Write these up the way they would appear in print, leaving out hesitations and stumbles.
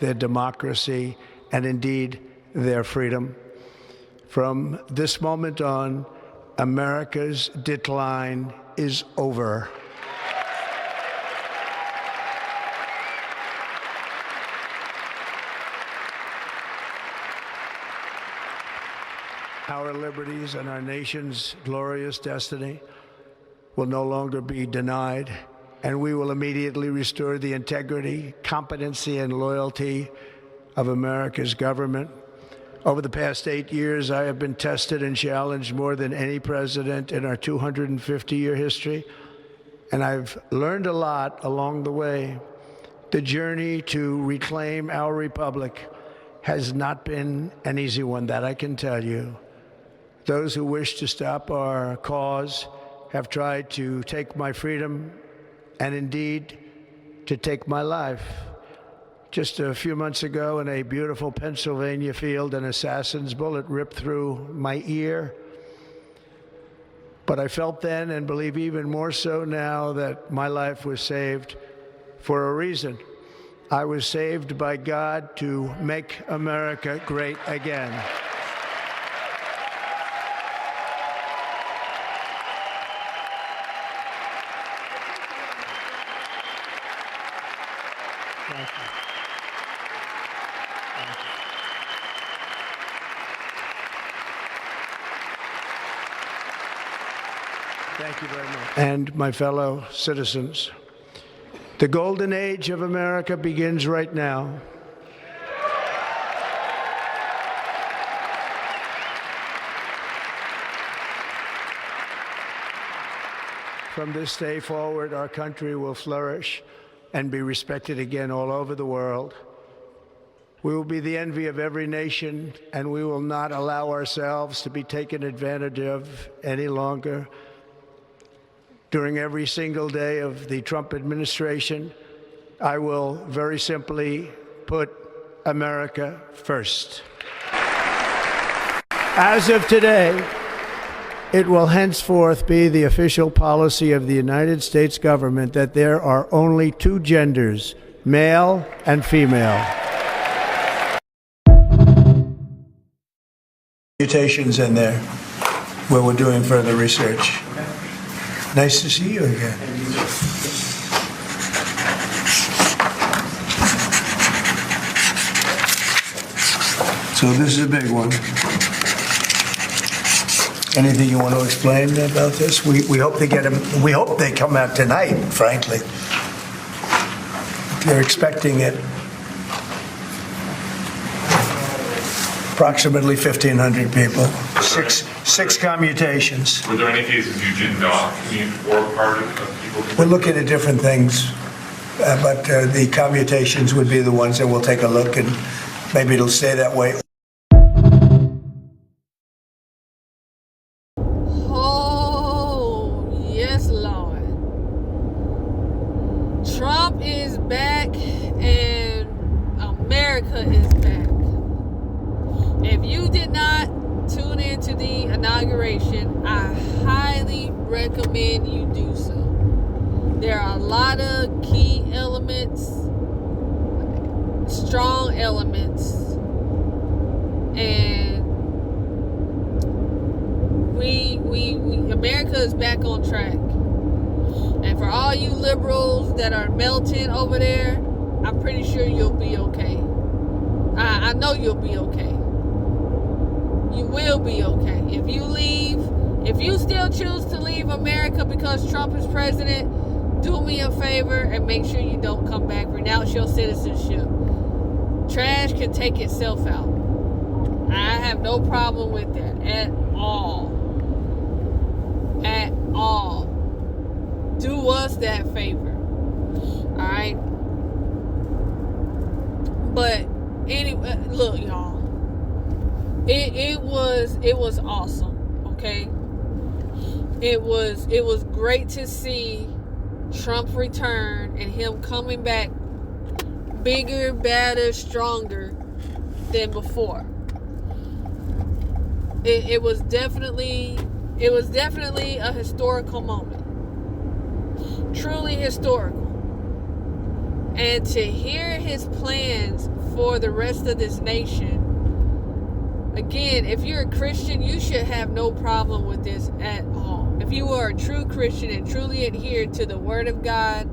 their democracy and indeed their freedom. From this moment on, America's decline is over. Our liberties and our nation's glorious destiny will no longer be denied, and we will immediately restore the integrity, competency, and loyalty of America's government. Over the past 8 years, I have been tested and challenged more than any president in our 250-year history, and I've learned a lot along the way. The journey to reclaim our republic has not been an easy one, that I can tell you. Those who wish to stop our cause have tried to take my freedom and indeed to take my life. Just a few months ago in a beautiful Pennsylvania field, an assassin's bullet ripped through my ear. But I felt then, and believe even more so now, that my life was saved for a reason. I was saved by God to make America great again. Thank you. Thank you very much. And my fellow citizens, the golden age of America begins right now. From this day forward, our country will flourish and be respected again all over the world. We will be the envy of every nation, and we will not allow ourselves to be taken advantage of any longer. During every single day of the Trump administration, I will very simply put America first. As of today, it will henceforth be the official policy of the United States government that there are only two genders, male and female. Mutations in there where we're doing further research. Nice to see you again. So this is a big one. Anything you want to explain about this? We hope they get them. We hope they come out tonight, frankly. They're expecting it. Approximately 1,500 people. Six commutations. Were there any cases you did not commute or pardon of people? We're looking at different things, but the commutations would be the ones that we'll take a look, and maybe it'll stay that way. Oh, yes, Lord. Trump is back and America is back. If you did not tune into the inauguration, I highly recommend you do so. There are a lot of key elements, strong elements, and America is back on track. And for all you liberals that are melting over there, I'm pretty sure you'll be okay. I know you'll be okay. You will be okay. If you leave, if you still choose to leave America because Trump is president, do me a favor and make sure you don't come back. Renounce your citizenship. Trash can take itself out. I have no problem with that at all. At all. Do us that favor. Alright? But anyway, look, y'all. It was awesome, okay? It was great to see Trump return and him coming back bigger, better, stronger than before. It was definitely a historical moment. Truly historical. And to hear his plans for the rest of this nation. Again, if you're a Christian, you should have no problem with this at all. If you are a true Christian and truly adhere to the Word of God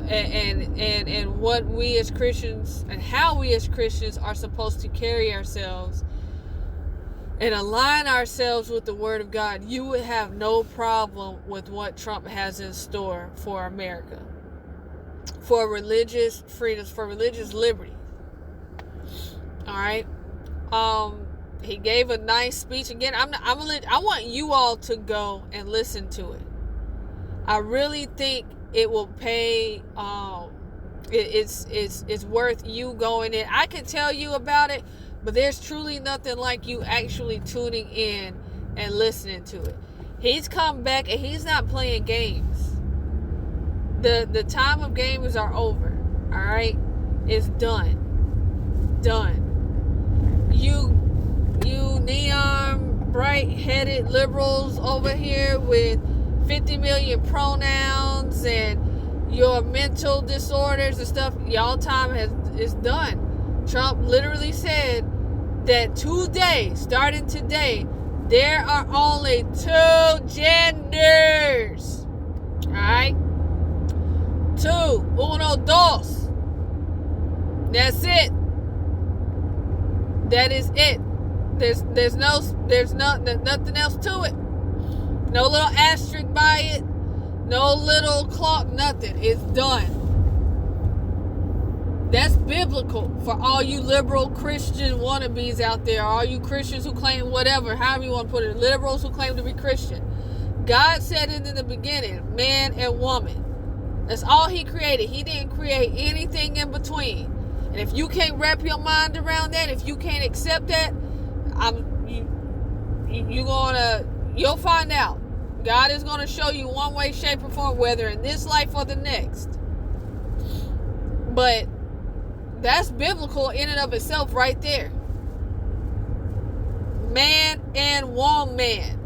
and what we as Christians and how we as Christians are supposed to carry ourselves and align ourselves with the Word of God, you would have no problem with what Trump has in store for America, for religious freedoms, for religious liberty. All right. He gave a nice speech. Again, I want you all to go and listen to it. I really think it will pay. It's worth you going in. I can tell you about it, but there's truly nothing like you actually tuning in and listening to it. He's come back and he's not playing games. The time of games are over. All right, it's done. You neon bright-headed liberals over here with 50 million pronouns and your mental disorders and stuff, y'all time is done. Trump literally said that today, starting today, there are only 2 genders. Alright? 2, uno, dos. That's it. That is it. There's nothing else to it. No little asterisk by it. No little clock, nothing. It's done. That's biblical for all you liberal Christian wannabes out there. All you Christians who claim whatever, however you want to put it. Liberals who claim to be Christian. God said it in the beginning, man and woman. That's all he created. He didn't create anything in between. And if you can't wrap your mind around that, if you can't accept that, you'll find out. God is going to show you one way, shape, or form, whether in this life or the next. But that's biblical in and of itself right there. Man and woman.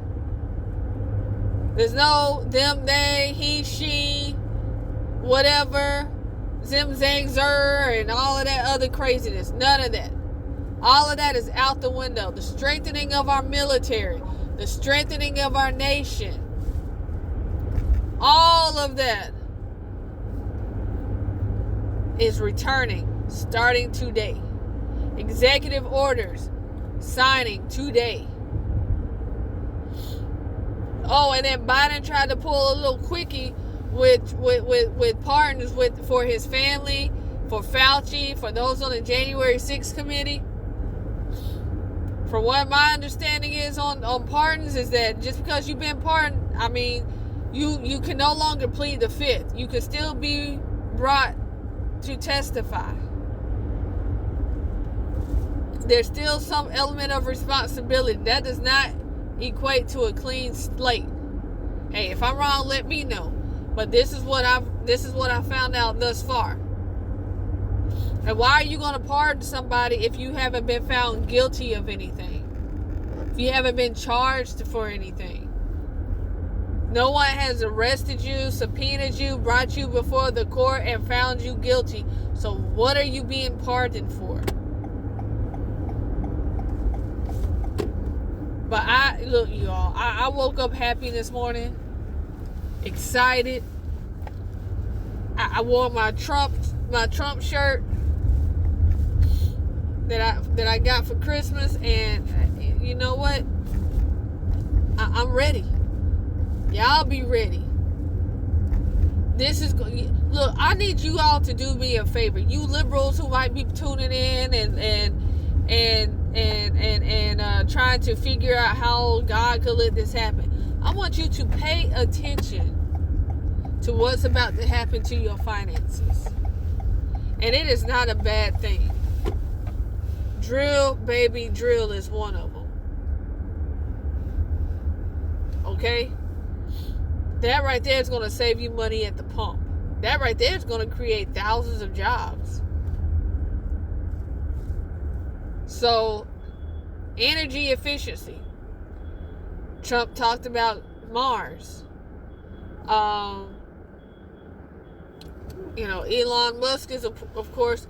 There's no them, they, he, she, whatever, zim, zang, zer, and all of that other craziness. None of that. All of that is out the window. The strengthening of our military, the strengthening of our nation, all of that is returning starting today. Executive orders signing today. Oh, and then Biden tried to pull a little quickie with pardons for his family, for Fauci, for those on the January 6th committee. For what my understanding is on pardons is that just because you've been pardoned, I mean, you can no longer plead the fifth. You can still be brought to testify. There's still some element of responsibility. That does not equate to a clean slate. Hey, if I'm wrong, let me know. But this is what I found out thus far. And why are you going to pardon somebody if you haven't been found guilty of anything? If you haven't been charged for anything? No one has arrested you, subpoenaed you, brought you before the court, and found you guilty. So what are you being pardoned for? But look, y'all, I woke up happy this morning, excited. I wore my Trump shirt that I got for Christmas, and you know what? I'm ready. Y'all be ready. Look, I need you all to do me a favor. You liberals who might be tuning in and trying to figure out how God could let this happen. I want you to pay attention to what's about to happen to your finances. And it is not a bad thing. Drill, baby, drill is one of them. Okay? That right there is going to save you money at the pump. That right there is going to create thousands of jobs. So, energy efficiency. Trump talked about Mars. Elon Musk is, of course,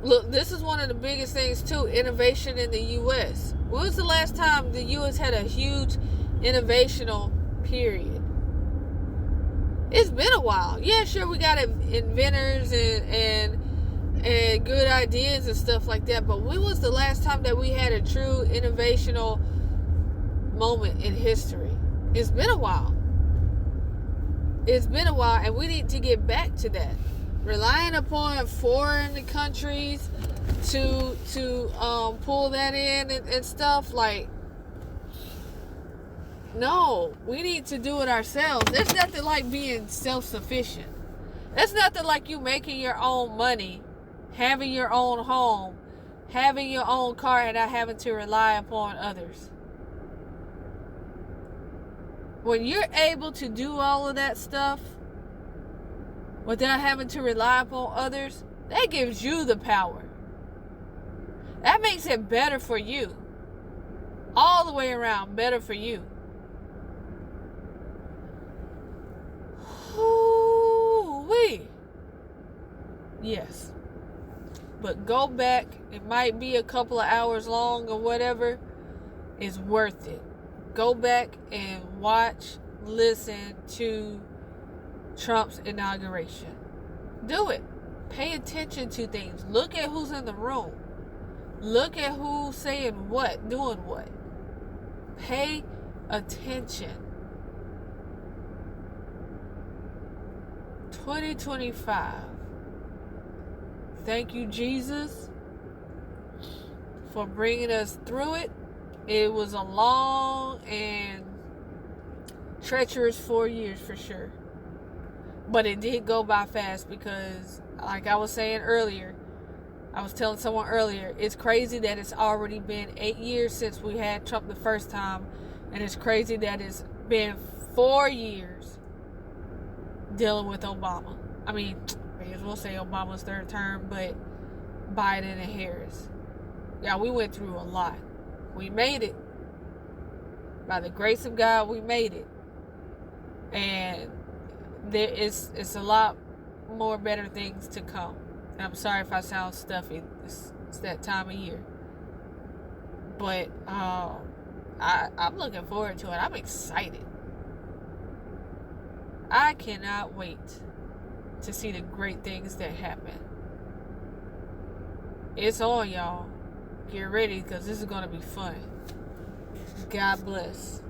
Look, this is one of the biggest things too, innovation in the U.S. When was the last time the U.S. had a huge innovational period? It's been a while. Yeah, sure, we got inventors and good ideas and stuff like that, but when was the last time that we had a true innovational moment in history? It's been a while. It's been a while, and we need to get back to that. Relying upon foreign countries to pull that in and stuff, like, no, we need to do it ourselves. There's nothing like being self-sufficient. There's nothing like you making your own money, having your own home, having your own car, and not having to rely upon others. When you're able to do all of that stuff without having to rely upon others, that gives you the power. That makes it better for you. All the way around, better for you. Ooh-wee. Yes. But go back. It might be a couple of hours long or whatever. It's worth it. Go back and watch, listen to Trump's inauguration. Do it. Pay attention to things. Look at who's in the room. Look at who's saying what, doing what. Pay attention. 2025. Thank you, Jesus, for bringing us through it. It was a long and treacherous 4 years for sure. But it did go by fast because, like I was saying earlier, I was telling someone earlier, it's crazy that it's already been 8 years since we had Trump the first time. And it's crazy that it's been 4 years dealing with Obama. I mean, I guess we'll say Obama's third term, but Biden and Harris. Yeah, we went through a lot. We made it. By the grace of God, we made it. And it's a lot more better things to come. And I'm sorry if I sound stuffy. It's that time of year. But I'm looking forward to it. I'm excited. I cannot wait to see the great things that happen. It's on, y'all. Get ready, because this is going to be fun. God bless.